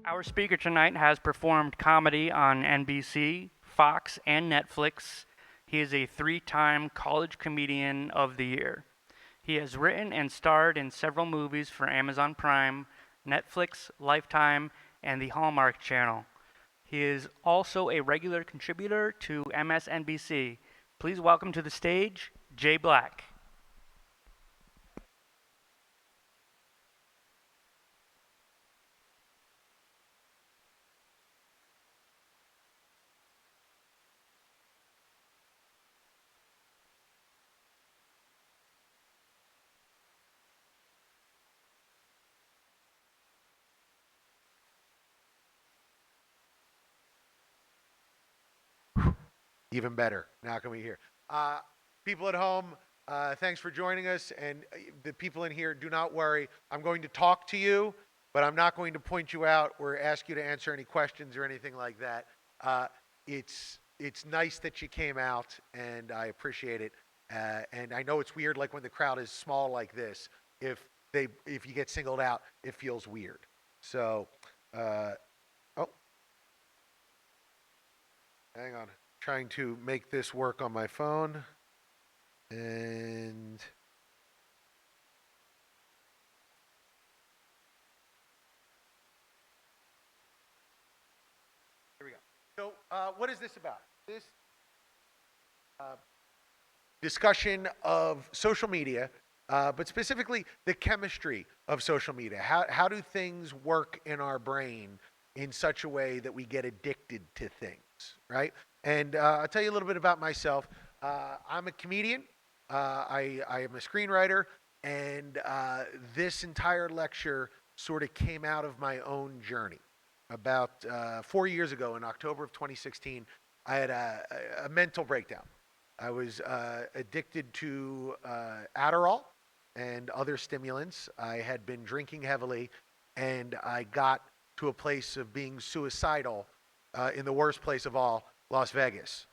Our speaker tonight has performed comedy on NBC, Fox, and Netflix. He is a three-time College Comedian of the Year. He has written and starred in several movies for Amazon Prime, Netflix, Lifetime, and the Hallmark Channel. He is also a regular contributor to MSNBC. Please welcome to the stage, Jay Black. Even better. Now can we hear? People at home, thanks for joining us. And the people in here, do not worry. I'm going to talk to you, but I'm not going to point you out or ask you to answer any questions or anything like that. It's nice that you came out, and I appreciate it. And I know it's weird, like when the crowd is small like this. If you get singled out, it feels weird. So, oh, hang on. Trying to make this work on my phone. And here we go. So what is this about? This discussion of social media, but specifically the chemistry of social media. How do things work in our brain in such a way that we get addicted to things, right? And I'll tell you a little bit about myself. I'm a comedian. I am a screenwriter, and this entire lecture sort of came out of my own journey. About 4 years ago, in October of 2016, I had a mental breakdown. I was addicted to Adderall and other stimulants. I had been drinking heavily, and I got to a place of being suicidal in the worst place of all, Las Vegas.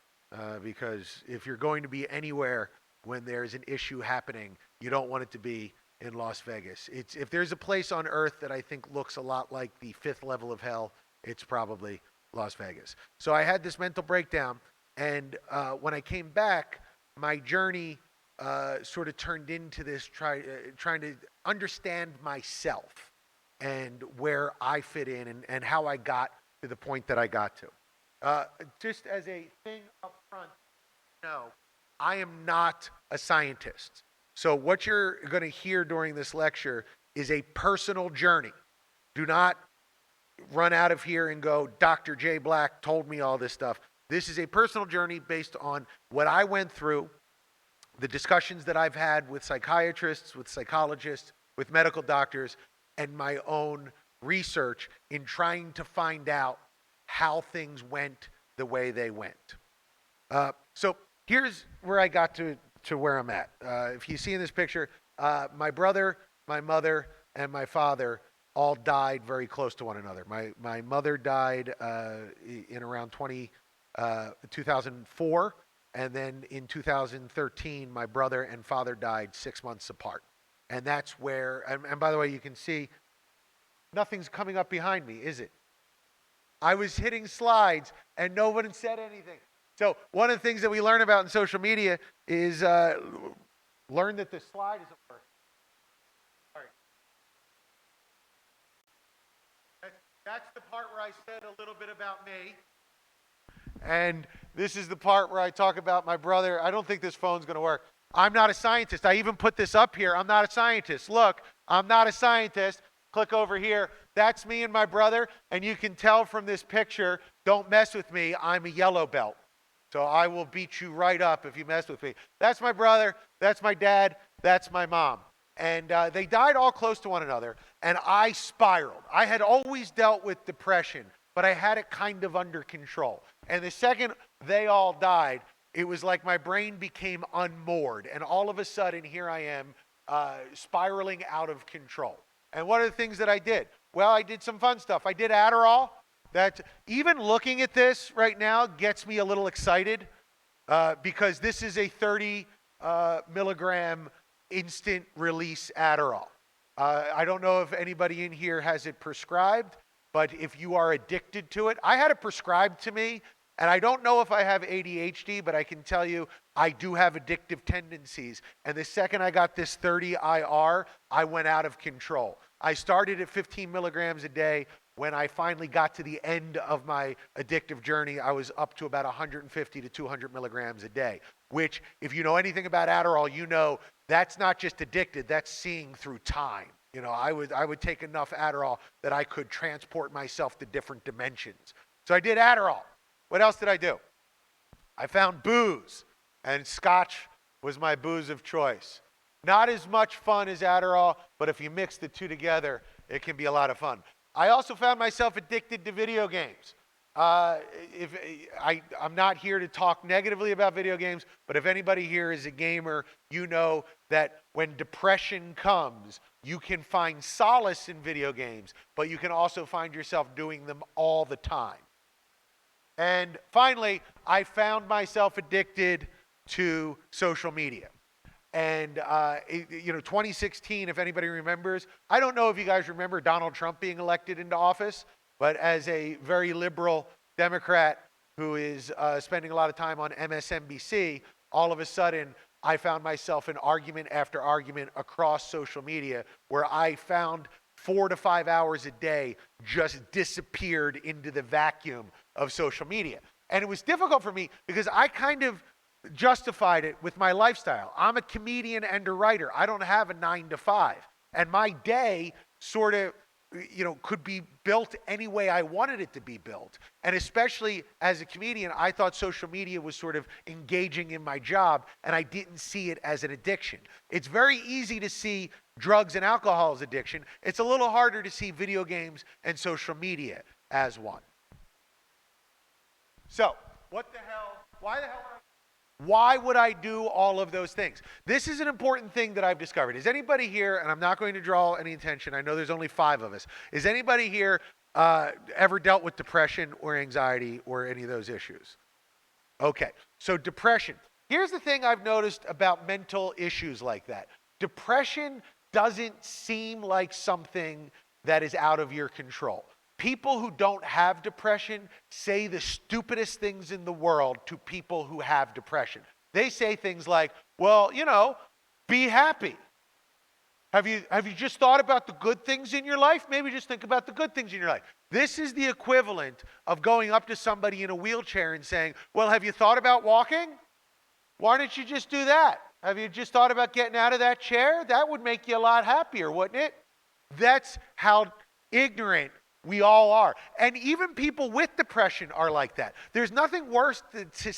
Because if you're going to be anywhere when there's an issue happening, you don't want it to be in Las Vegas. If there's a place on earth that I think looks a lot like the fifth level of hell, it's probably Las Vegas. So I had this mental breakdown, and when I came back, my journey sort of turned into this trying to understand myself and where I fit in and how I got to the point that I got to. Just as a thing up front, no, I am not a scientist. So what you're going to hear during this lecture is a personal journey. Do not run out of here and go, Dr. J. Black told me all this stuff. This is a personal journey based on what I went through, the discussions that I've had with psychiatrists, with psychologists, with medical doctors, and my own research in trying to find out how things went the way they went. So here's where I got to where I'm at. If you see in this picture, my brother, my mother, and my father all died very close to one another. My mother died in around 2004, and then in 2013, my brother and father died 6 months apart. And that's where, and by the way, you can see nothing's coming up behind me, is it? I was hitting slides and no one said anything. So one of the things that we learn about in social media is learn that the slide isn't working. Sorry. That's the part where I said a little bit about me. And this is the part where I talk about my brother. I don't think this phone's going to work. I'm not a scientist. I even put this up here. I'm not a scientist. Look, I'm not a scientist. Click over here. That's me and my brother, and you can tell from this picture, don't mess with me, I'm a yellow belt. So I will beat you right up if you mess with me. That's my brother, that's my dad, that's my mom. And they died all close to one another, and I spiraled. I had always dealt with depression, but I had it kind of under control. And the second they all died, it was like my brain became unmoored, and all of a sudden, here I am spiraling out of control. And what are the things that I did? Well, I did some fun stuff. I did Adderall. That even looking at this right now gets me a little excited because this is a 30 milligram instant release Adderall. I don't know if anybody in here has it prescribed, but if you are addicted to it, I had it prescribed to me, and I don't know if I have ADHD, but I can tell you I do have addictive tendencies. And the second I got this 30 IR, I went out of control. I started at 15 milligrams a day. When I finally got to the end of my addictive journey, I was up to about 150 to 200 milligrams a day, which, if you know anything about Adderall, you know that's not just addicted, that's seeing through time. You know, I would take enough Adderall that I could transport myself to different dimensions. So I did Adderall. What else did I do? I found booze, and Scotch was my booze of choice. Not as much fun as Adderall, but if you mix the two together, it can be a lot of fun. I also found myself addicted to video games. I'm not here to talk negatively about video games, but if anybody here is a gamer, you know that when depression comes, you can find solace in video games, but you can also find yourself doing them all the time. And finally, I found myself addicted to social media. And, 2016, if anybody remembers, I don't know if you guys remember Donald Trump being elected into office, but as a very liberal Democrat who is spending a lot of time on MSNBC, all of a sudden I found myself in argument after argument across social media where I found 4 to 5 hours a day just disappeared into the vacuum of social media. And it was difficult for me because I kind of justified it with my lifestyle. I'm a comedian and a writer. I don't have a 9 to 5. And my day sort of, could be built any way I wanted it to be built. And especially as a comedian, I thought social media was sort of engaging in my job, and I didn't see it as an addiction. It's very easy to see drugs and alcohol as addiction. It's a little harder to see video games and social media as one. So, why would I do all of those things? This is an important thing that I've discovered. Is anybody here, and I'm not going to draw any attention, I know there's only 5 of us. Is anybody here ever dealt with depression or anxiety or any of those issues? Okay, so depression. Here's the thing I've noticed about mental issues like that. Depression doesn't seem like something that is out of your control. People who don't have depression say the stupidest things in the world to people who have depression. They say things like, well, be happy. Have you just thought about the good things in your life? Maybe just think about the good things in your life. This is the equivalent of going up to somebody in a wheelchair and saying, well, have you thought about walking? Why don't you just do that? Have you just thought about getting out of that chair? That would make you a lot happier, wouldn't it? That's how ignorant we all are. And even people with depression are like that. There's nothing worse than to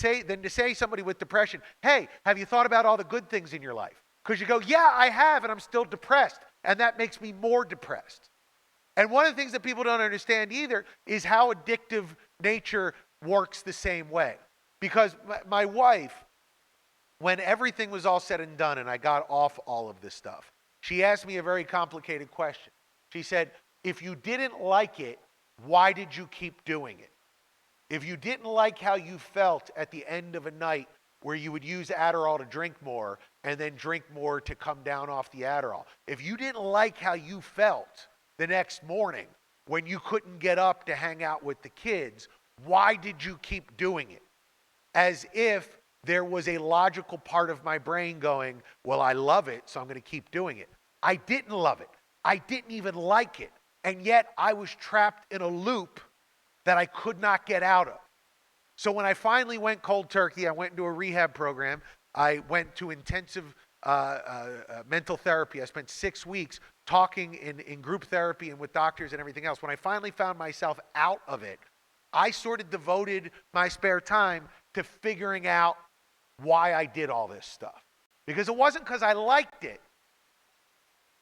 say somebody with depression, hey, have you thought about all the good things in your life? Because you go, yeah, I have, and I'm still depressed. And that makes me more depressed. And one of the things that people don't understand either is how addictive nature works the same way. Because my wife, when everything was all said and done and I got off all of this stuff, she asked me a very complicated question. She said, if you didn't like it, why did you keep doing it? If you didn't like how you felt at the end of a night where you would use Adderall to drink more and then drink more to come down off the Adderall, if you didn't like how you felt the next morning when you couldn't get up to hang out with the kids, why did you keep doing it? As if there was a logical part of my brain going, well, I love it, so I'm going to keep doing it. I didn't love it. I didn't even like it. And yet I was trapped in a loop that I could not get out of. So when I finally went cold turkey, I went into a rehab program. I went to intensive mental therapy. I spent 6 weeks talking in group therapy and with doctors and everything else. When I finally found myself out of it, I sort of devoted my spare time to figuring out why I did all this stuff. Because it wasn't because I liked it.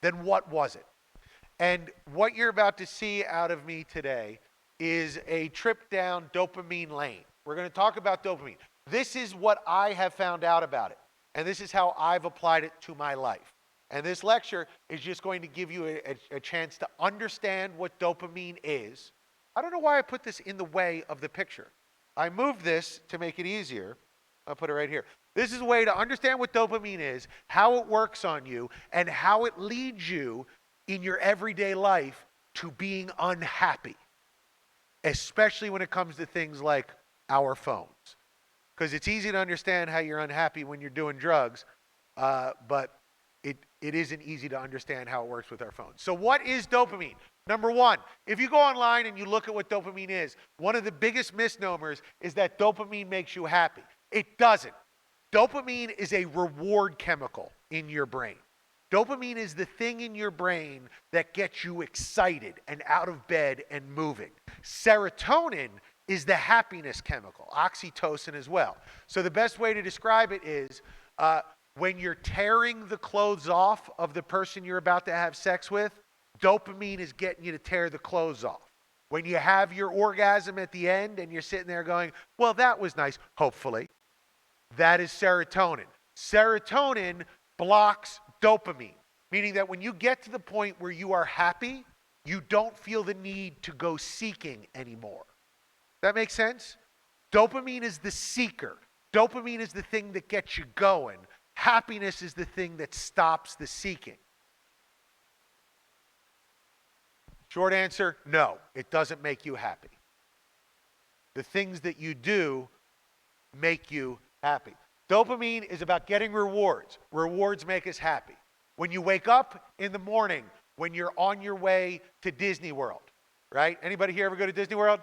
Then what was it? And what you're about to see out of me today is a trip down dopamine lane. We're going to talk about dopamine. This is what I have found out about it. And this is how I've applied it to my life. And this lecture is just going to give you a chance to understand what dopamine is. I don't know why I put this in the way of the picture. I moved this to make it easier. I'll put it right here. This is a way to understand what dopamine is, how it works on you, and how it leads you in your everyday life to being unhappy. especially when it comes to things like our phones. Because it's easy to understand how you're unhappy when you're doing drugs, but it isn't easy to understand how it works with our phones. So what is dopamine? Number one, if you go online and you look at what dopamine is, one of the biggest misnomers is that dopamine makes you happy. It doesn't. Dopamine is a reward chemical in your brain. Dopamine is the thing in your brain that gets you excited and out of bed and moving. Serotonin is the happiness chemical, oxytocin as well. So the best way to describe it is when you're tearing the clothes off of the person you're about to have sex with, dopamine is getting you to tear the clothes off. When you have your orgasm at the end and you're sitting there going, well, that was nice, hopefully, that is serotonin. Serotonin blocks dopamine, meaning that when you get to the point where you are happy, you don't feel the need to go seeking anymore. That makes sense? Dopamine is the seeker. Dopamine is the thing that gets you going. Happiness is the thing that stops the seeking. Short answer, no, it doesn't make you happy. The things that you do make you happy. Dopamine is about getting rewards. Rewards make us happy. When you wake up in the morning, when you're on your way to Disney World, right? Anybody here ever go to Disney World?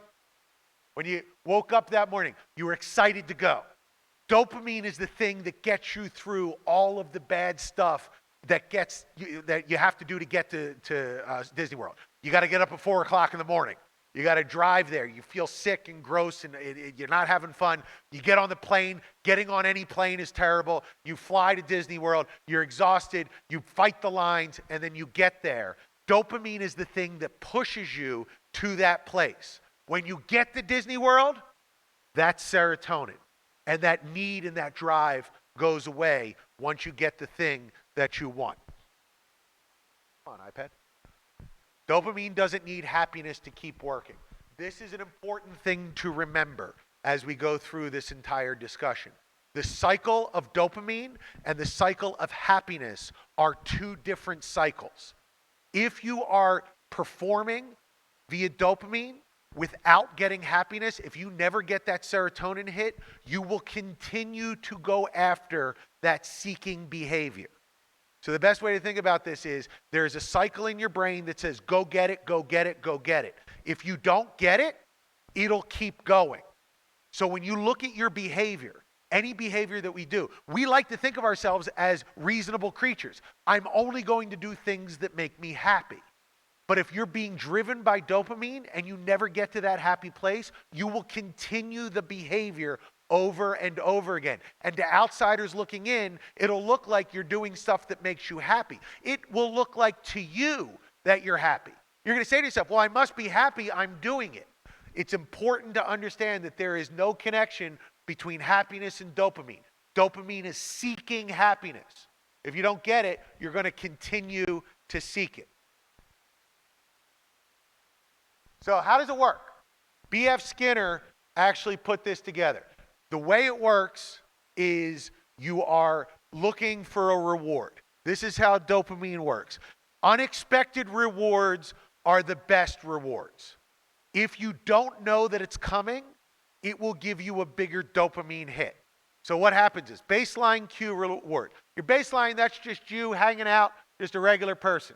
When you woke up that morning, you were excited to go. Dopamine is the thing that gets you through all of the bad stuff that you have to do to get to Disney World. You got to get up at 4 o'clock in the morning. You got to drive there. You feel sick and gross and you're not having fun. You get on the plane. Getting on any plane is terrible. You fly to Disney World. You're exhausted. You fight the lines and then you get there. Dopamine is the thing that pushes you to that place. When you get to Disney World, that's serotonin. And that need and that drive goes away once you get the thing that you want. Come on, iPad. Dopamine doesn't need happiness to keep working. This is an important thing to remember as we go through this entire discussion. The cycle of dopamine and the cycle of happiness are two different cycles. If you are performing via dopamine without getting happiness, if you never get that serotonin hit, you will continue to go after that seeking behavior. So the best way to think about this is there's a cycle in your brain that says, go get it, go get it, go get it. If you don't get it, it'll keep going. So when you look at your behavior, any behavior that we do, we like to think of ourselves as reasonable creatures. I'm only going to do things that make me happy. But if you're being driven by dopamine and you never get to that happy place, you will continue the behavior over and over again. And to outsiders looking in, it'll look like you're doing stuff that makes you happy. It will look like to you that you're happy. You're going to say to yourself, well, I must be happy, I'm doing it. It's important to understand that there is no connection between happiness and dopamine. Dopamine is seeking happiness. If you don't get it, you're going to continue to seek it. So how does it work? B.F. Skinner actually put this together. The way it works is you are looking for a reward. This is how dopamine works. Unexpected rewards are the best rewards. If you don't know that it's coming, it will give you a bigger dopamine hit. So what happens is baseline cue reward. Your baseline, that's just you hanging out, just a regular person.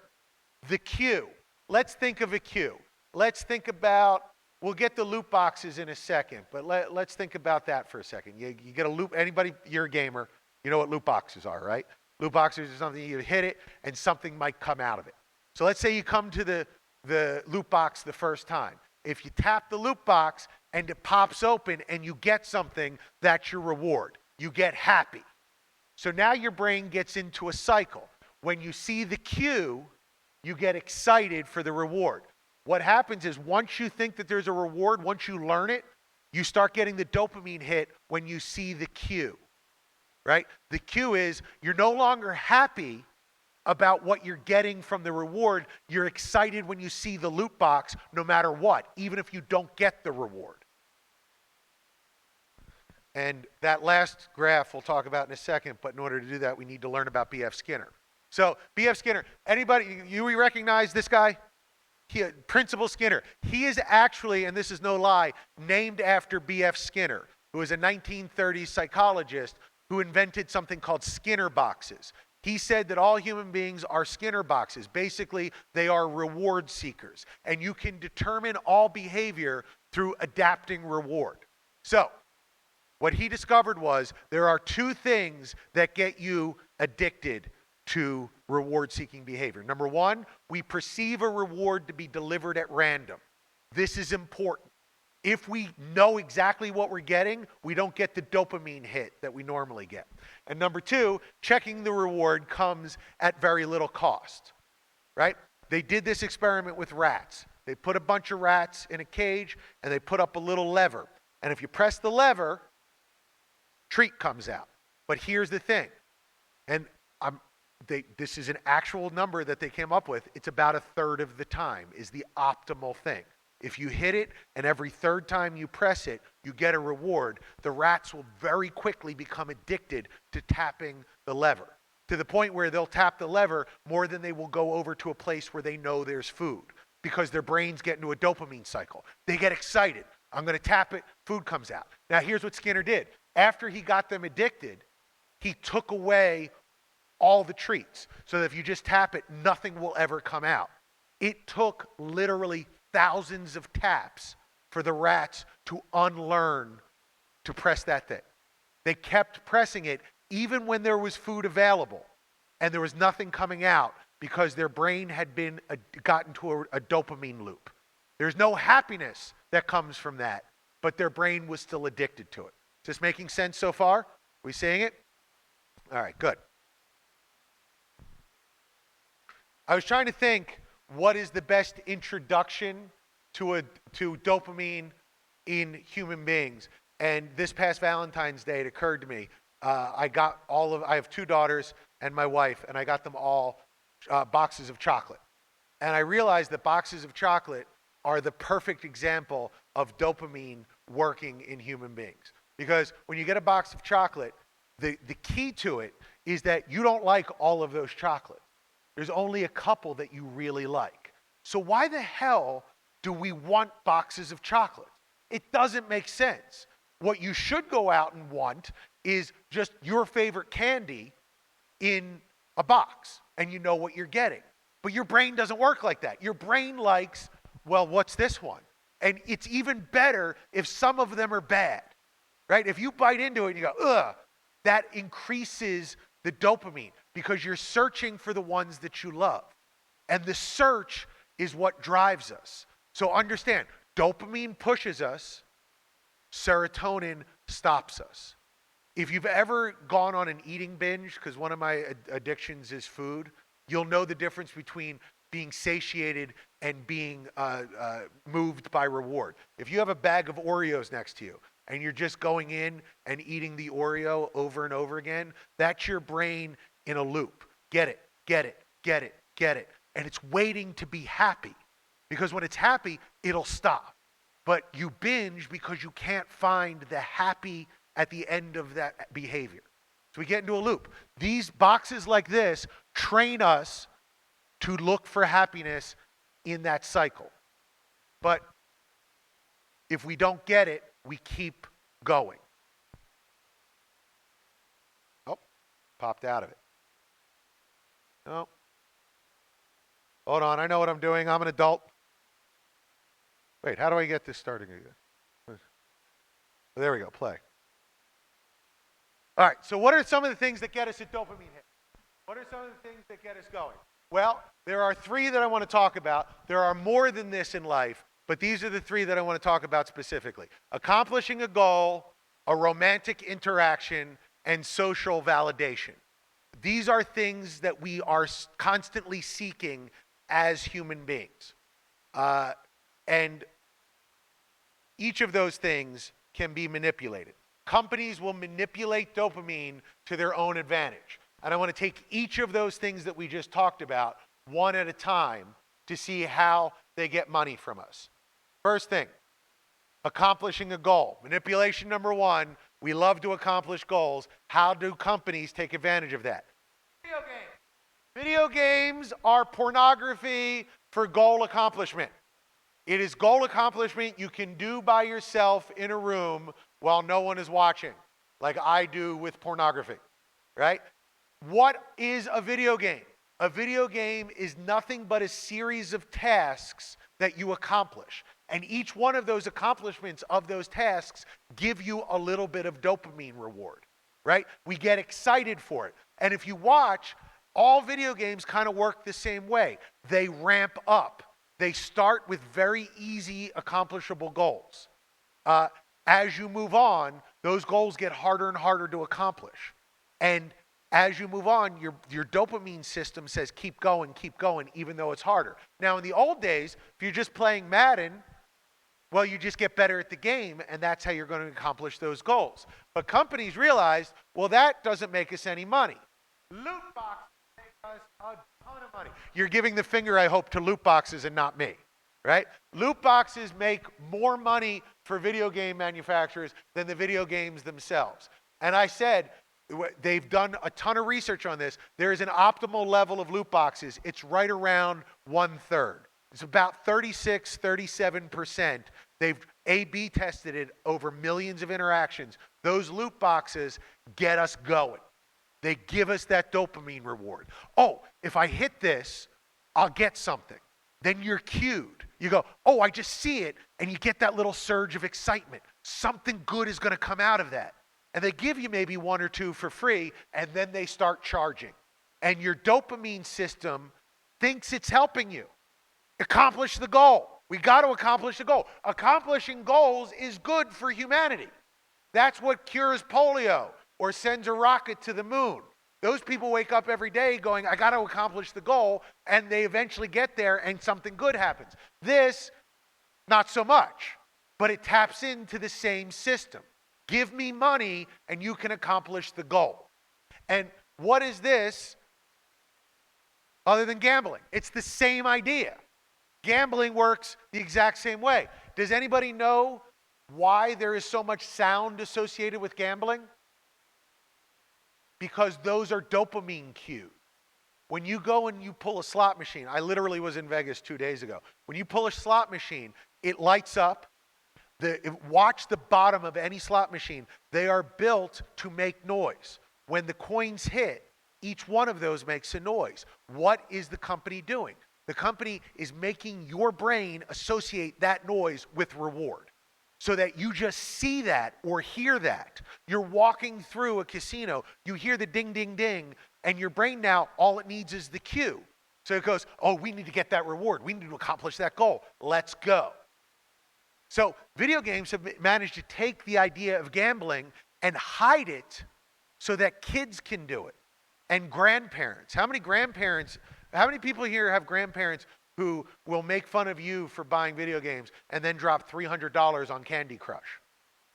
The cue, let's think of a cue. Let's think about, we'll get the loot boxes in a second, but let's think about that for a second. You get a loot, anybody, you're a gamer, you know what loot boxes are, right? Loot boxes is something you hit it and something might come out of it. So let's say you come to the loot box the first time. If you tap the loot box and it pops open and you get something, that's your reward. You get happy. So now your brain gets into a cycle. When you see the cue, you get excited for the reward. What happens is once you think that there's a reward, once you learn it, you start getting the dopamine hit when you see the cue, right? The cue is you're no longer happy about what you're getting from the reward. You're excited when you see the loot box no matter what, even if you don't get the reward. And that last graph we'll talk about in a second, but in order to do that, we need to learn about B.F. Skinner. So B.F. Skinner, anybody, you recognize this guy? Principal Skinner. He is actually, and this is no lie, named after B.F. Skinner, who was a 1930s psychologist who invented something called Skinner boxes. He said that all human beings are Skinner boxes. Basically, they are reward seekers. And you can determine all behavior through adapting reward. So, what he discovered was there are two things that get you addicted to reward-seeking behavior. Number one, we perceive a reward to be delivered at random. This is important. If we know exactly what we're getting, we don't get the dopamine hit that we normally get. And number two, checking the reward comes at very little cost, right? They did this experiment with rats. They put a bunch of rats in a cage, and they put up a little lever. And if you press the lever, treat comes out. But here's the thing, and this is an actual number that they came up with. It's about a third of the time is the optimal thing. If you hit it and every third time you press it, you get a reward, the rats will very quickly become addicted to tapping the lever, to the point where they'll tap the lever more than they will go over to a place where they know there's food, because their brains get into a dopamine cycle. They get excited. I'm going to tap it, food comes out. Now here's what Skinner did. After he got them addicted, he took away all the treats, so that if you just tap it, nothing will ever come out. It took literally thousands of taps for the rats to unlearn to press that thing. They kept pressing it even when there was food available and there was nothing coming out, because their brain had gotten to a dopamine loop. There's no happiness that comes from that, but their brain was still addicted to it. Is this making sense so far? We seeing it? All right, good. I was trying to think, what is the best introduction to dopamine in human beings? And this past Valentine's Day, it occurred to me, I have two daughters and my wife, and I got them all boxes of chocolate. And I realized that boxes of chocolate are the perfect example of dopamine working in human beings. Because when you get a box of chocolate, the key to it is that you don't like all of those chocolates. There's only a couple that you really like. So why the hell do we want boxes of chocolate? It doesn't make sense. What you should go out and want is just your favorite candy in a box, and you know what you're getting. But your brain doesn't work like that. Your brain likes, well, what's this one? And it's even better if some of them are bad, right? If you bite into it and you go, ugh, that increases the dopamine, because you're searching for the ones that you love. And the search is what drives us. So understand, dopamine pushes us, serotonin stops us. If you've ever gone on an eating binge, because one of my addictions is food, you'll know the difference between being satiated and being moved by reward. If you have a bag of Oreos next to you, and you're just going in and eating the Oreo over and over again, that's your brain in a loop. Get it, get it, get it, get it. And it's waiting to be happy. Because when it's happy, it'll stop. But you binge because you can't find the happy at the end of that behavior. So we get into a loop. These boxes like this train us to look for happiness in that cycle. But if we don't get it, we keep going. Oh, popped out of it. No. Hold on, I know what I'm doing. I'm an adult. Wait, how do I get this starting again? There we go, play. All right, so what are some of the things that get us a dopamine hit? What are some of the things that get us going? Well, there are three that I want to talk about. There are more than this in life, but these are the three that I want to talk about specifically. Accomplishing a goal, a romantic interaction, and social validation. These are things that we are constantly seeking as human beings. And each of those things can be manipulated. Companies will manipulate dopamine to their own advantage. And I want to take each of those things that we just talked about one at a time to see how they get money from us. First thing, accomplishing a goal. Manipulation number one, we love to accomplish goals. How do companies take advantage of that? Video games. Video games are pornography for goal accomplishment. It is goal accomplishment you can do by yourself in a room while no one is watching, like I do with pornography, right? What is a video game? A video game is nothing but a series of tasks that you accomplish. And each one of those accomplishments of those tasks give you a little bit of dopamine reward, right? We get excited for it. And if you watch, all video games kind of work the same way. They ramp up. They start with very easy accomplishable goals. As you move on, those goals get harder and harder to accomplish. And as you move on, your dopamine system says keep going, even though it's harder. Now, in the old days, if you're just playing Madden, well, you just get better at the game, and that's how you're going to accomplish those goals. But companies realized, well, that doesn't make us any money. Loot boxes make us a ton of money. You're giving the finger, I hope, to loot boxes and not me, right? Loot boxes make more money for video game manufacturers than the video games themselves. And I said, they've done a ton of research on this. There is an optimal level of loot boxes. It's right around 1/3. It's about 36, 37%. They've A/B tested it over millions of interactions. Those loot boxes get us going. They give us that dopamine reward. Oh, if I hit this, I'll get something. Then you're cued. You go, oh, I just see it, and you get that little surge of excitement. Something good is going to come out of that. And they give you maybe 1 or 2 for free, and then they start charging. And your dopamine system thinks it's helping you accomplish the goal. We got to accomplish the goal. Accomplishing goals is good for humanity. That's what cures polio or sends a rocket to the moon. Those people wake up every day going, I got to accomplish the goal, and they eventually get there and something good happens. This, not so much, but it taps into the same system. Give me money and you can accomplish the goal. And what is this other than gambling? It's the same idea. Gambling works the exact same way. Does anybody know why there is so much sound associated with gambling? Because those are dopamine cues. When you go and you pull a slot machine, I literally was in Vegas 2 days ago. When you pull a slot machine, it lights up. Watch the bottom of any slot machine. They are built to make noise. When the coins hit, each one of those makes a noise. What is the company doing? The company is making your brain associate that noise with reward so that you just see that or hear that. You're walking through a casino, you hear the ding, ding, ding, and your brain now, all it needs is the cue. So it goes, oh, we need to get that reward. We need to accomplish that goal. Let's go. So video games have managed to take the idea of gambling and hide it so that kids can do it. And grandparents. How many people here have grandparents who will make fun of you for buying video games and then drop $300 on Candy Crush?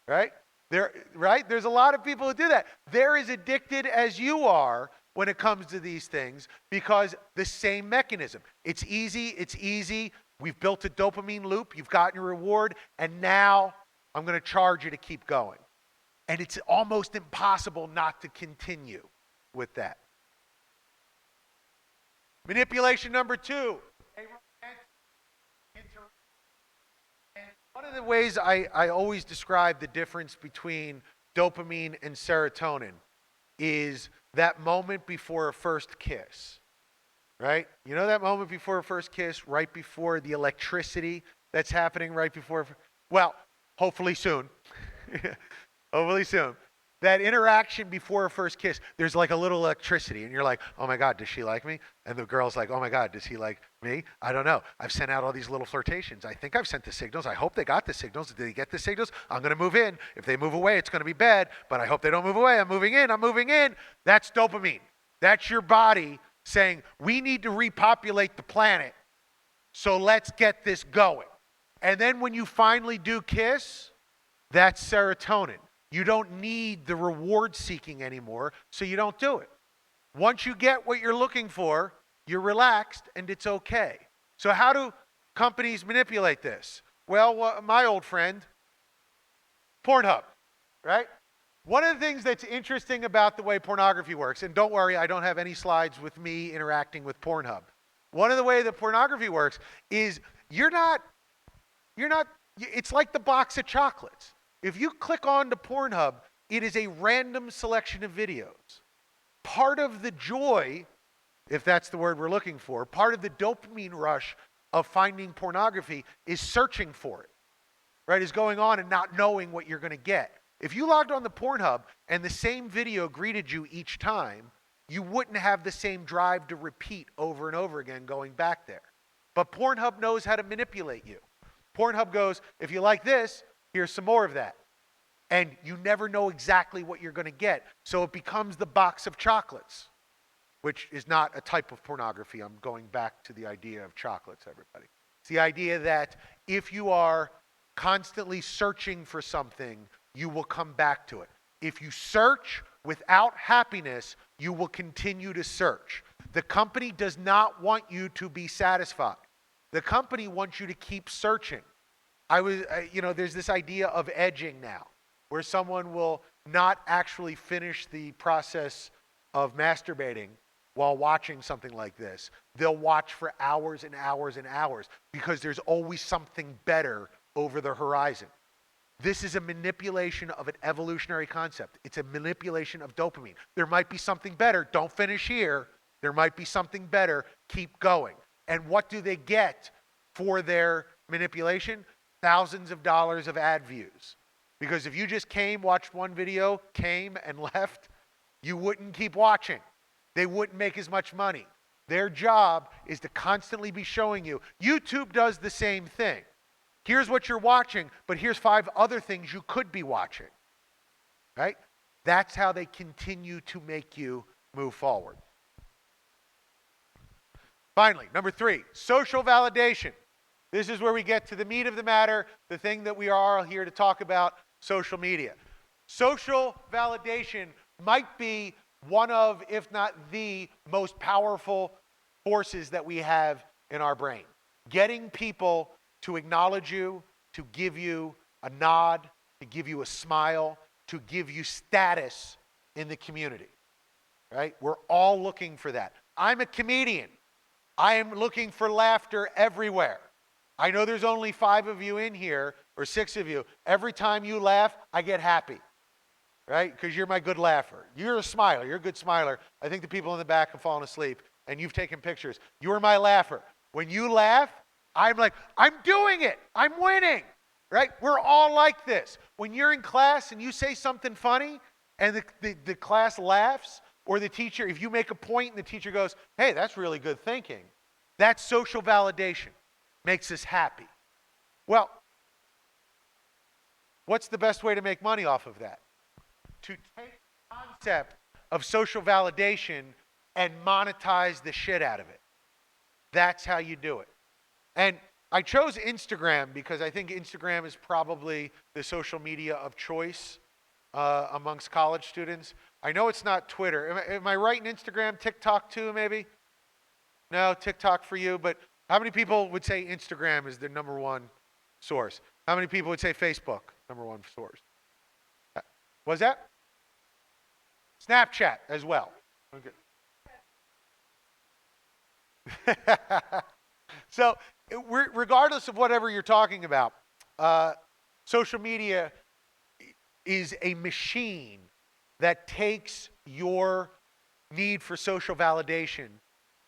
Right? There's a lot of people who do that. They're as addicted as you are when it comes to these things because the same mechanism. It's easy. We've built a dopamine loop. You've gotten your reward. And now I'm going to charge you to keep going. And it's almost impossible not to continue with that. Manipulation number 2. And one of the ways I always describe the difference between dopamine and serotonin is that moment before a first kiss, right? You know that moment before a first kiss, right before the electricity that's happening right before, well, hopefully soon. Hopefully soon. That interaction before a first kiss, there's like a little electricity, and you're like, oh my God, does she like me? And the girl's like, oh my God, does he like me? I don't know. I've sent out all these little flirtations. I think I've sent the signals. I hope they got the signals. Did they get the signals? I'm going to move in. If they move away, it's going to be bad, but I hope they don't move away. I'm moving in. That's dopamine. That's your body saying, we need to repopulate the planet, so let's get this going. And then when you finally do kiss, that's serotonin. You don't need the reward seeking anymore, so you don't do it. Once you get what you're looking for, you're relaxed and it's okay. So how do companies manipulate this? Well, my old friend, Pornhub, right? One of the things that's interesting about the way pornography works, and don't worry, I don't have any slides with me interacting with Pornhub, One of the way that pornography works is it's like the box of chocolates. If you click on to Pornhub, it is a random selection of videos. Part of the joy, if that's the word we're looking for, part of the dopamine rush of finding pornography is searching for it, right? Is going on and not knowing what you're going to get. If you logged on to Pornhub and the same video greeted you each time, you wouldn't have the same drive to repeat over and over again going back there. But Pornhub knows how to manipulate you. Pornhub goes, if you like this, here's some more of that. And you never know exactly what you're going to get. So it becomes the box of chocolates, which is not a type of pornography. I'm going back to the idea of chocolates, everybody. It's the idea that if you are constantly searching for something, you will come back to it. If you search without happiness, you will continue to search. The company does not want you to be satisfied. The company wants you to keep searching. There's this idea of edging now, where someone will not actually finish the process of masturbating while watching something like this. They'll watch for hours and hours and hours because there's always something better over the horizon. This is a manipulation of an evolutionary concept. It's a manipulation of dopamine. There might be something better. Don't finish here. There might be something better. Keep going. And what do they get for their manipulation? Thousands of dollars of ad views. Because if you just watched one video, came and left, you wouldn't keep watching. They wouldn't make as much money. Their job is to constantly be showing you. YouTube does the same thing. Here's what you're watching, but here's 5 other things you could be watching. Right? That's how they continue to make you move forward. Finally, number 3, social validation. This is where we get to the meat of the matter, the thing that we are all here to talk about, social media. Social validation might be one of, if not the most powerful forces that we have in our brain. Getting people to acknowledge you, to give you a nod, to give you a smile, to give you status in the community. Right? We're all looking for that. I'm a comedian. I am looking for laughter everywhere. I know there's only 5 of you in here, or 6 of you. Every time you laugh, I get happy, right? Because you're my good laugher. You're a smiler. You're a good smiler. I think the people in the back have fallen asleep, and you've taken pictures. You're my laugher. When you laugh, I'm like, I'm doing it. I'm winning, right? We're all like this. When you're in class and you say something funny, and the class laughs, or the teacher, if you make a point and the teacher goes, hey, that's really good thinking, that's social validation. Makes us happy. Well, what's the best way to make money off of that? To take the concept of social validation and monetize the shit out of it. That's how you do it. And I chose Instagram because I think Instagram is probably the social media of choice amongst college students. I know it's not Twitter. Am I right in Instagram? TikTok too, maybe? No, TikTok for you, but how many people would say Instagram is their number one source? How many people would say Facebook, number one source? Was that? Snapchat as well. Okay. So, regardless of whatever you're talking about, social media is a machine that takes your need for social validation,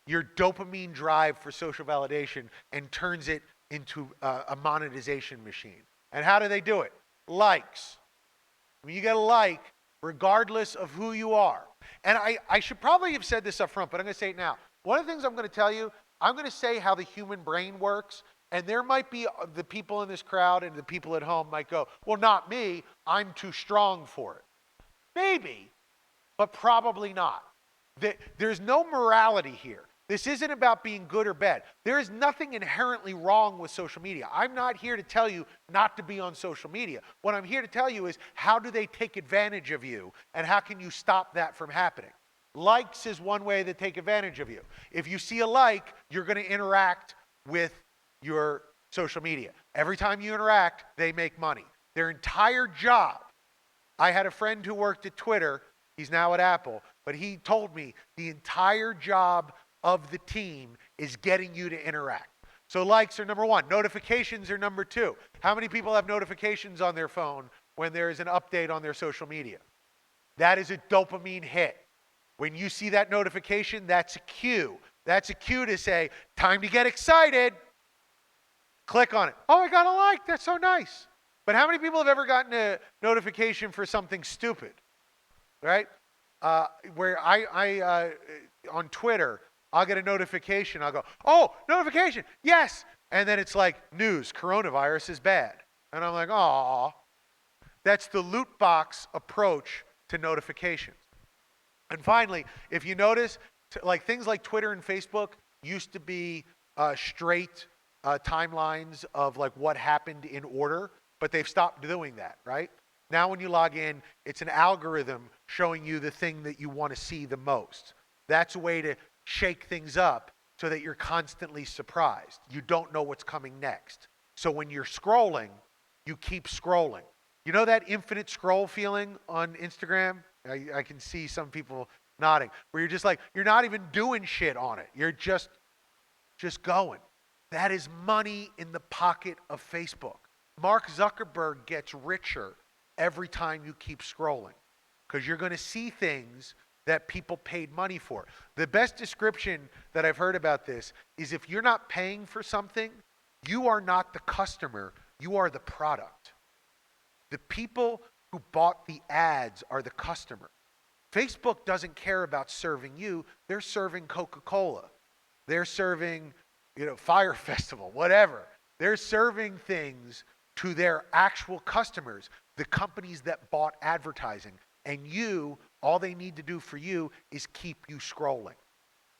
your dopamine drive for social validation, and turns it into a monetization machine. And how do they do it? Likes. When you get a like, regardless of who you are. And I should probably have said this up front, but I'm going to say it now. One of the things I'm going to tell you, I'm going to say how the human brain works, and there might be the people in this crowd and the people at home might go, well, not me, I'm too strong for it. Maybe, but probably not. There's no morality here. This isn't about being good or bad. There is nothing inherently wrong with social media. I'm not here to tell you not to be on social media. What I'm here to tell you is how do they take advantage of you, and how can you stop that from happening? Likes is one way they take advantage of you. If you see a like, you're going to interact with your social media. Every time you interact, they make money. Their entire job. I had a friend who worked at Twitter. He's now at Apple. But he told me the entire job of the team is getting you to interact. So likes are number one. Notifications are number two. How many people have notifications on their phone when there is an update on their social media? That is a dopamine hit. When you see that notification, that's a cue. That's a cue to say, time to get excited. Click on it. Oh, I got a like. That's so nice. But how many people have ever gotten a notification for something stupid? Right? Where I on Twitter, I'll get a notification. I'll go, oh, notification. Yes. And then it's like, news, coronavirus is bad. And I'm like, aw. That's the loot box approach to notifications. And finally, if you notice, like things like Twitter and Facebook used to be straight timelines of like what happened in order, but they've stopped doing that, right? Now when you log in, it's an algorithm showing you the thing that you want to see the most. That's a way to shake things up so that you're constantly surprised. You don't know what's coming next. So when you're scrolling, you keep scrolling. You know that infinite scroll feeling on Instagram? I can see some people nodding, where you're just like, you're not even doing shit on it. You're just going. That is money in the pocket of Facebook. Mark Zuckerberg gets richer every time you keep scrolling because you're going to see things that people paid money for. The best description that I've heard about this is if you're not paying for something, you are not the customer, you are the product. The people who bought the ads are the customer. Facebook doesn't care about serving you. They're serving Coca-Cola. They're serving, Fire Festival, whatever. They're serving things to their actual customers, the companies that bought advertising. And you, all they need to do for you is keep you scrolling.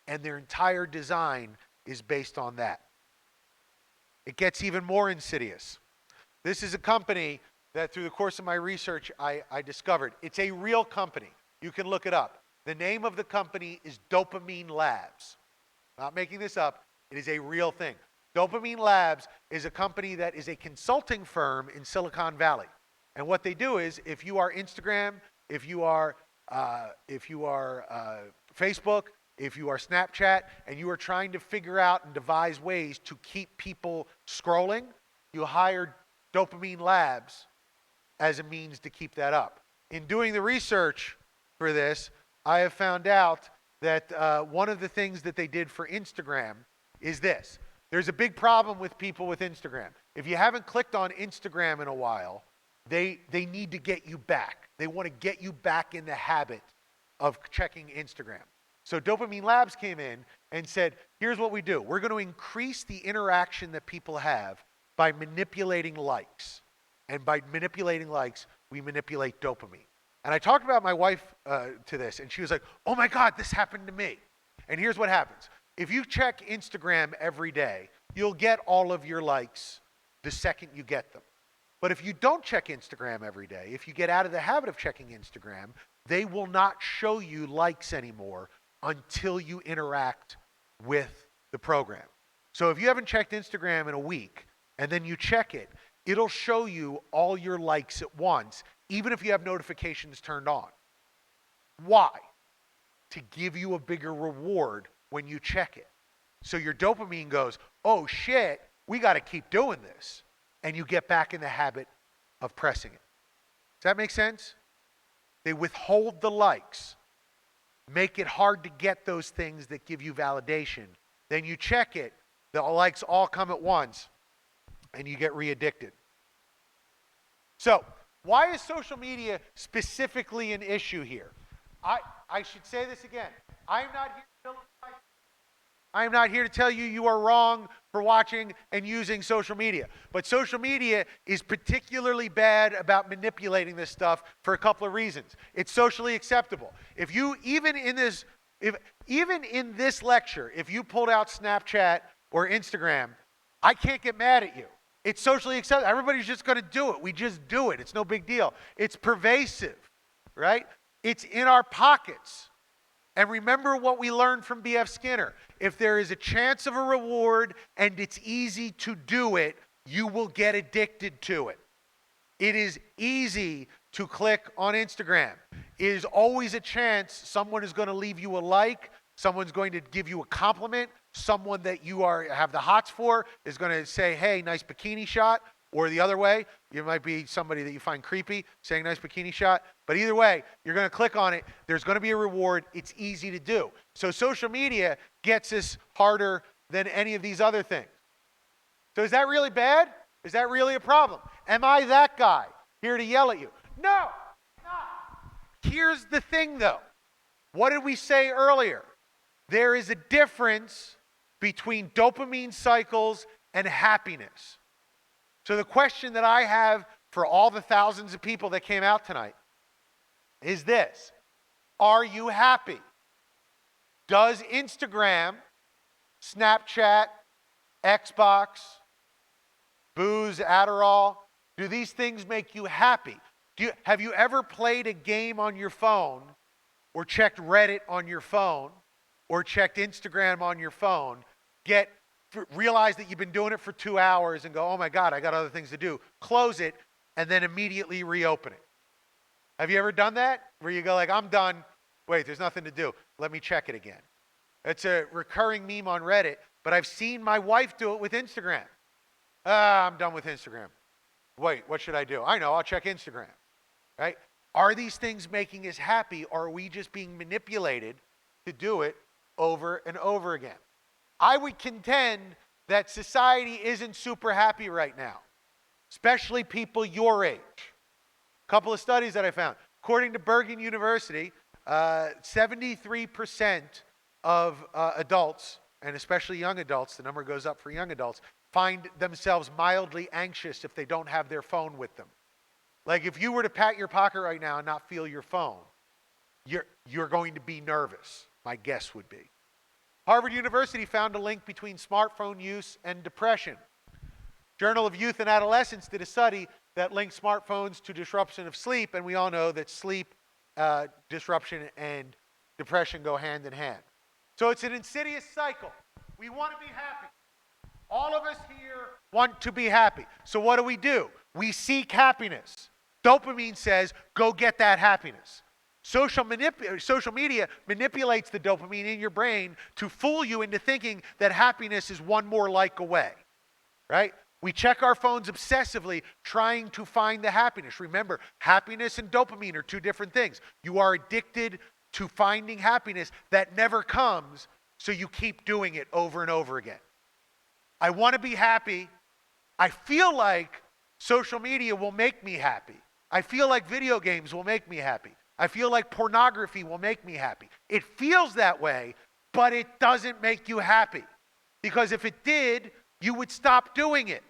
And their entire design is based on that. It gets even more insidious. This is a company that through the course of my research, I discovered. It's a real company. You can look it up. The name of the company is Dopamine Labs. I'm not making this up. It is a real thing. Dopamine Labs is a company that is a consulting firm in Silicon Valley. And what they do is, if you are Instagram, if you are Facebook, if you are Snapchat, and you are trying to figure out and devise ways to keep people scrolling, you hire Dopamine Labs as a means to keep that up. In doing the research for this, I have found out that one of the things that they did for Instagram is this. There's a big problem with people with Instagram. If you haven't clicked on Instagram in a while, they need to get you back. They want to get you back in the habit of checking Instagram. So Dopamine Labs came in and said, here's what we do. We're going to increase the interaction that people have by manipulating likes. And by manipulating likes, we manipulate dopamine. And I talked about my wife to this, and she was like, oh my God, this happened to me. And here's what happens. If you check Instagram every day, you'll get all of your likes the second you get them. But if you don't check Instagram every day, if you get out of the habit of checking Instagram, they will not show you likes anymore until you interact with the program. So if you haven't checked Instagram in a week, and then you check it, it'll show you all your likes at once, even if you have notifications turned on. Why? To give you a bigger reward when you check it. So your dopamine goes, oh shit, we got to keep doing this. And you get back in the habit of pressing it. Does that make sense? They withhold the likes, make it hard to get those things that give you validation. Then you check it, the likes all come at once, and you get re-addicted. So, why is social media specifically an issue here? I should say this again. I am not here to tell you you are wrong for watching and using social media. But social media is particularly bad about manipulating this stuff for a couple of reasons. It's socially acceptable. If you, even in this lecture, if you pulled out Snapchat or Instagram, I can't get mad at you. It's socially acceptable. Everybody's just going to do it. We just do it. It's no big deal. It's pervasive, right? It's in our pockets. And remember what we learned from B.F. Skinner. If there is a chance of a reward and it's easy to do it, you will get addicted to it. It is easy to click on Instagram. It is always a chance someone is going to leave you a like, Someone's going to give you a compliment. Someone that you have the hots for is going to say, hey, nice bikini shot. Or the other way, you might be somebody that you find creepy saying nice bikini shot. But either way, you're going to click on it. There's going to be a reward. It's easy to do. So social media gets us harder than any of these other things. So is that really bad? Is that really a problem? Am I that guy here to yell at you? No, not. Here's the thing, though. What did we say earlier? There is a difference between dopamine cycles and happiness. So the question that I have for all the thousands of people that came out tonight is this: are you happy? Does Instagram, Snapchat, Xbox, booze, Adderall, do these things make you happy? Have you ever played a game on your phone, or checked Reddit on your phone, or checked Instagram on your phone, realize that you've been doing it for 2 hours and go, oh my God, I got other things to do, close it, and then immediately reopen it? Have you ever done that? Where you go like, I'm done. Wait, there's nothing to do. Let me check it again. It's a recurring meme on Reddit, but I've seen my wife do it with Instagram. I'm done with Instagram. Wait, what should I do? I know, I'll check Instagram. Right? Are these things making us happy, or are we just being manipulated to do it over and over again? I would contend that society isn't super happy right now, especially people your age. A couple of studies that I found. According to Bergen University, 73% of adults, and especially young adults, the number goes up for young adults, find themselves mildly anxious if they don't have their phone with them. Like if you were to pat your pocket right now and not feel your phone, you're going to be nervous, my guess would be. Harvard University found a link between smartphone use and depression. Journal of Youth and Adolescence did a study that linked smartphones to disruption of sleep, and we all know that sleep disruption and depression go hand in hand. So it's an insidious cycle. We want to be happy. All of us here want to be happy. So what do? We seek happiness. Dopamine says, go get that happiness. Social media manipulates the dopamine in your brain to fool you into thinking that happiness is one more like away, right? We check our phones obsessively trying to find the happiness. Remember, happiness and dopamine are two different things. You are addicted to finding happiness that never comes, so you keep doing it over and over again. I want to be happy. I feel like social media will make me happy. I feel like video games will make me happy. I feel like pornography will make me happy. It feels that way, but it doesn't make you happy. Because if it did, you would stop doing it.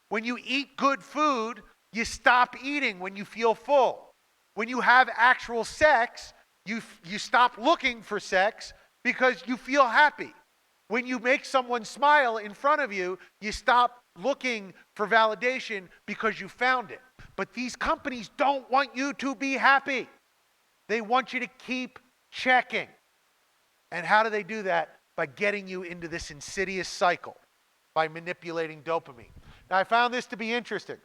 When you eat good food, you stop eating when you feel full. When you have actual sex, you stop looking for sex because you feel happy. When you make someone smile in front of you, you stop looking for validation because you found it. But these companies don't want you to be happy. They want you to keep checking. And how do they do that? By getting you into this insidious cycle, by manipulating dopamine. Now, I found this to be interesting.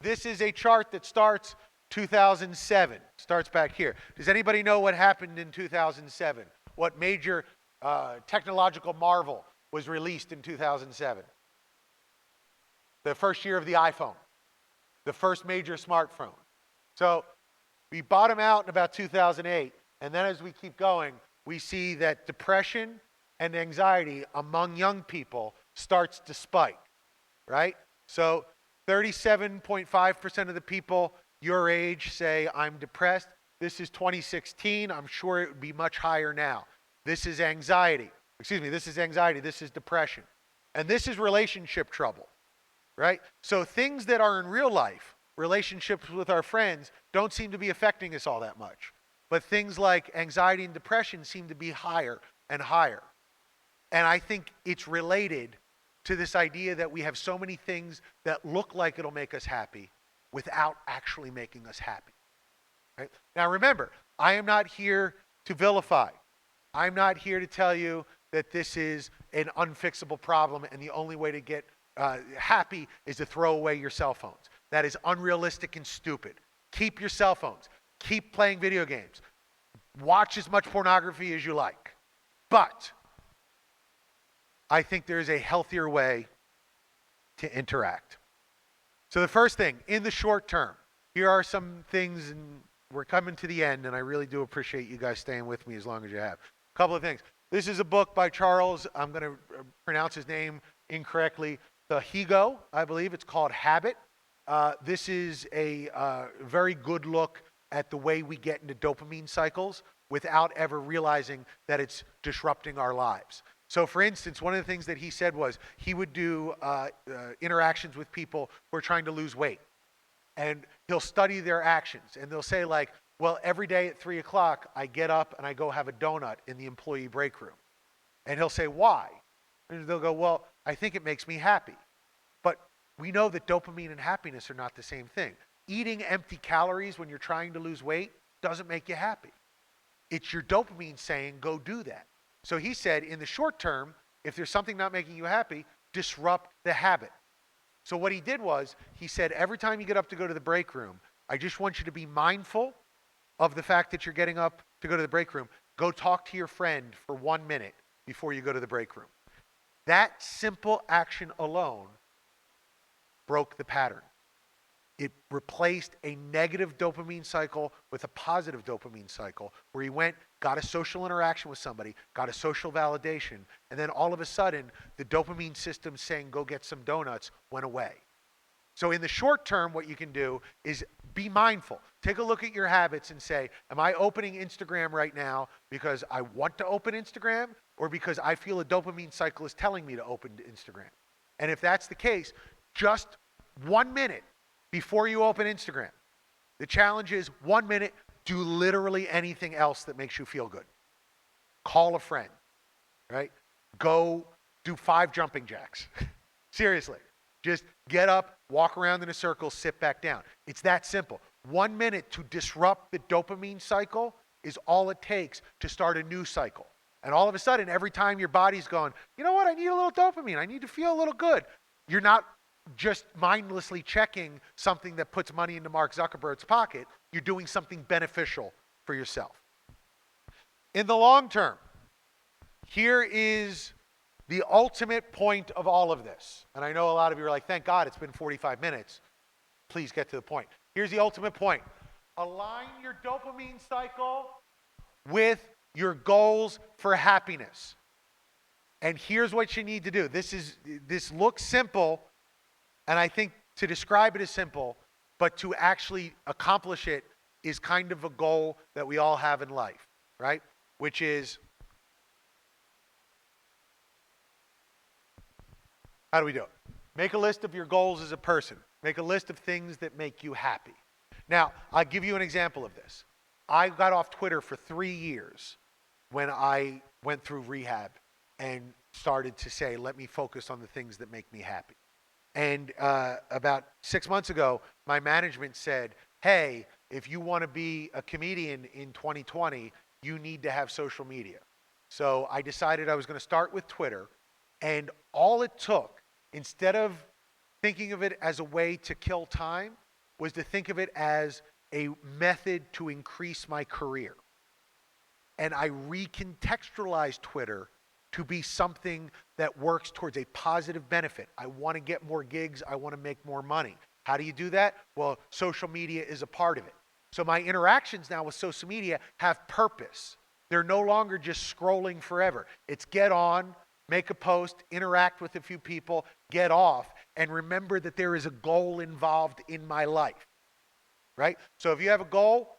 This is a chart that starts 2007. Starts back here. Does anybody know what happened in 2007? What major technological marvel was released in 2007? The first year of the iPhone. The first major smartphone. So we bottom out in about 2008, and then as we keep going, we see that depression and anxiety among young people starts to spike, right? So 37.5% of the people your age say, I'm depressed. This is 2016. I'm sure it would be much higher now. This is anxiety. This is anxiety. This is depression. And this is relationship trouble, right? So things that are in real life, relationships with our friends, don't seem to be affecting us all that much. But things like anxiety and depression seem to be higher and higher. And I think it's related to this idea that we have so many things that look like it'll make us happy without actually making us happy. Right? Now remember, I am not here to vilify. I'm not here to tell you that this is an unfixable problem and the only way to get happy is to throw away your cell phones. That is unrealistic and stupid. Keep your cell phones. Keep playing video games. Watch as much pornography as you like. But I think there's a healthier way to interact. So the first thing, in the short term, here are some things, and we're coming to the end, and I really do appreciate you guys staying with me as long as you have. A couple of things. This is a book by Charles, I'm going to pronounce his name incorrectly, Higo, I believe. It's called Habit. This is a very good look at the way we get into dopamine cycles without ever realizing that it's disrupting our lives. So for instance, one of the things that he said was he would do interactions with people who are trying to lose weight. And he'll study their actions. And they'll say like, well, every day at 3 o'clock, I get up and I go have a donut in the employee break room. And he'll say, why? And they'll go, well, I think it makes me happy. But we know that dopamine and happiness are not the same thing. Eating empty calories when you're trying to lose weight doesn't make you happy. It's your dopamine saying, go do that. So he said, in the short term, if there's something not making you happy, disrupt the habit. So what he did was, he said, every time you get up to go to the break room, I just want you to be mindful of the fact that you're getting up to go to the break room. Go talk to your friend for 1 minute before you go to the break room. That simple action alone broke the pattern. It replaced a negative dopamine cycle with a positive dopamine cycle where he went, got a social interaction with somebody, got a social validation, and then all of a sudden, the dopamine system saying, go get some donuts, went away. So in the short term, what you can do is be mindful. Take a look at your habits and say, am I opening Instagram right now because I want to open Instagram or because I feel a dopamine cycle is telling me to open Instagram? And if that's the case, just 1 minute before you open Instagram. The challenge is 1 minute, do literally anything else that makes you feel good. Call a friend, right? Go do 5 jumping jacks. Seriously. Just get up, walk around in a circle, sit back down. It's that simple. 1 minute to disrupt the dopamine cycle is all it takes to start a new cycle. And all of a sudden, every time your body's going, you know what, I need a little dopamine. I need to feel a little good. You're not just mindlessly checking something that puts money into Mark Zuckerberg's pocket. You're doing something beneficial for yourself. In the long term, here is the ultimate point of all of this. And I know a lot of you are like, thank God it's been 45 minutes. Please get to the point. Here's the ultimate point. Align your dopamine cycle with your goals for happiness. And here's what you need to do. This looks simple, and I think to describe it is simple, but to actually accomplish it is kind of a goal that we all have in life, right? Which is, how do we do it? Make a list of your goals as a person. Make a list of things that make you happy. Now, I'll give you an example of this. I got off Twitter for 3 years when I went through rehab and started to say, let me focus on the things that make me happy. And about 6 months ago, my management said, hey, if you want to be a comedian in 2020, you need to have social media. So I decided I was going to start with Twitter. And all it took, instead of thinking of it as a way to kill time, was to think of it as a method to increase my career. And I recontextualized Twitter to be something that works towards a positive benefit. I want to get more gigs. I want to make more money. How do you do that? Well, social media is a part of it. So my interactions now with social media have purpose. They're no longer just scrolling forever. It's get on, make a post, interact with a few people, get off, and remember that there is a goal involved in my life, right? So if you have a goal,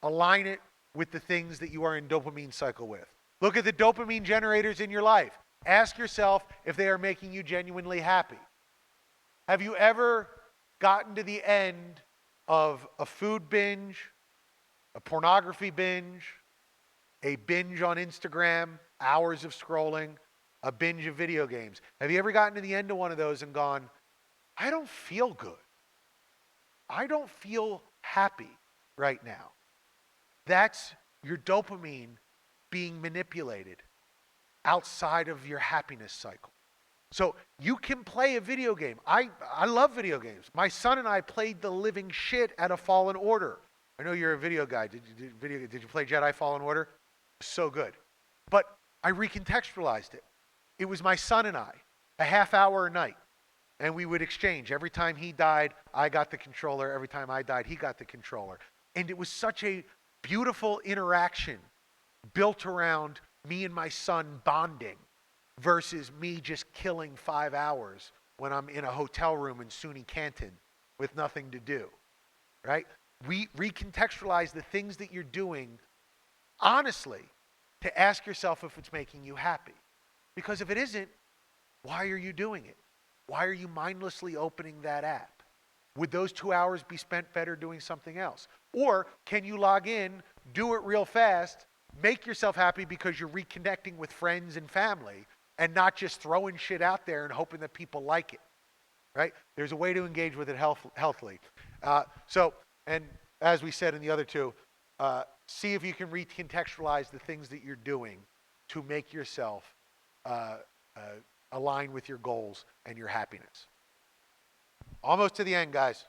align it with the things that you are in dopamine cycle with. Look at the dopamine generators in your life. Ask yourself if they are making you genuinely happy. Have you ever gotten to the end of a food binge, a pornography binge, a binge on Instagram, hours of scrolling, a binge of video games? Have you ever gotten to the end of one of those and gone, I don't feel good. I don't feel happy right now. That's your dopamine being manipulated outside of your happiness cycle. So you can play a video game. I love video games. My son and I played the living shit out of Fallen Order. I know you're a video guy. Did you play Jedi Fallen Order? So good. But I recontextualized it. It was my son and I, a half hour a night. And we would exchange. Every time he died, I got the controller. Every time I died, he got the controller. And it was such a beautiful interaction built around me and my son bonding versus me just killing 5 hours when I'm in a hotel room in SUNY Canton with nothing to do, right? We recontextualize the things that you're doing honestly to ask yourself if it's making you happy. Because if it isn't, why are you doing it? Why are you mindlessly opening that app? Would those 2 hours be spent better doing something else? Or can you log in, do it real fast, make yourself happy because you're reconnecting with friends and family and not just throwing shit out there and hoping that people like it, right? There's a way to engage with it healthily. And as we said in the other two, see if you can recontextualize the things that you're doing to make yourself align with your goals and your happiness. Almost to the end, guys.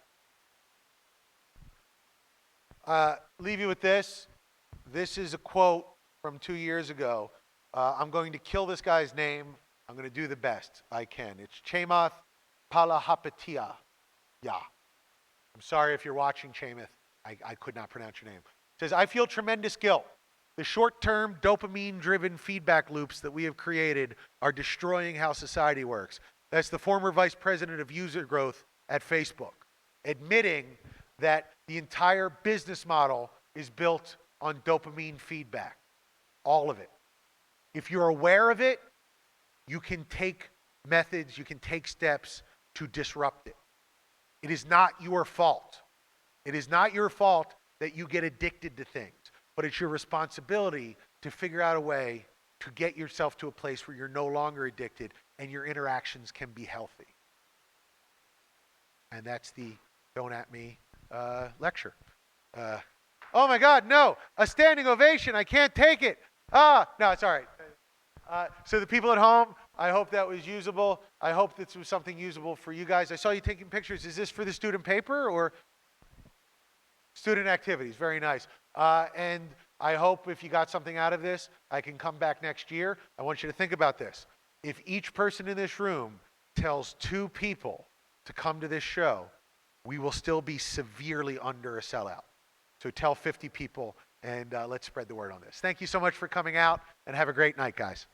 Leave you with this. This is a quote from 2 years ago. I'm going to kill this guy's name. I'm going to do the best I can. It's Chamath Palihapitiya. Yeah. I'm sorry if you're watching, Chamath. I could not pronounce your name. It says, I feel tremendous guilt. The short-term dopamine-driven feedback loops that we have created are destroying how society works. That's the former vice president of user growth at Facebook, admitting that the entire business model is built on dopamine feedback, all of it. If you're aware of it, you can take methods, you can take steps to disrupt it. It is not your fault. It is not your fault that you get addicted to things. But it's your responsibility to figure out a way to get yourself to a place where you're no longer addicted and your interactions can be healthy. And that's the Don't At Me lecture. Oh my God, no, a standing ovation, I can't take it. No, it's all right. So the people at home, I hope that was usable. I hope this was something usable for you guys. I saw you taking pictures. Is this for the student paper or student activities? Very nice. And I hope if you got something out of this, I can come back next year. I want you to think about this. If each person in this room tells 2 people to come to this show, we will still be severely under a sellout. So tell 50 people and let's spread the word on this. Thank you so much for coming out and have a great night, guys.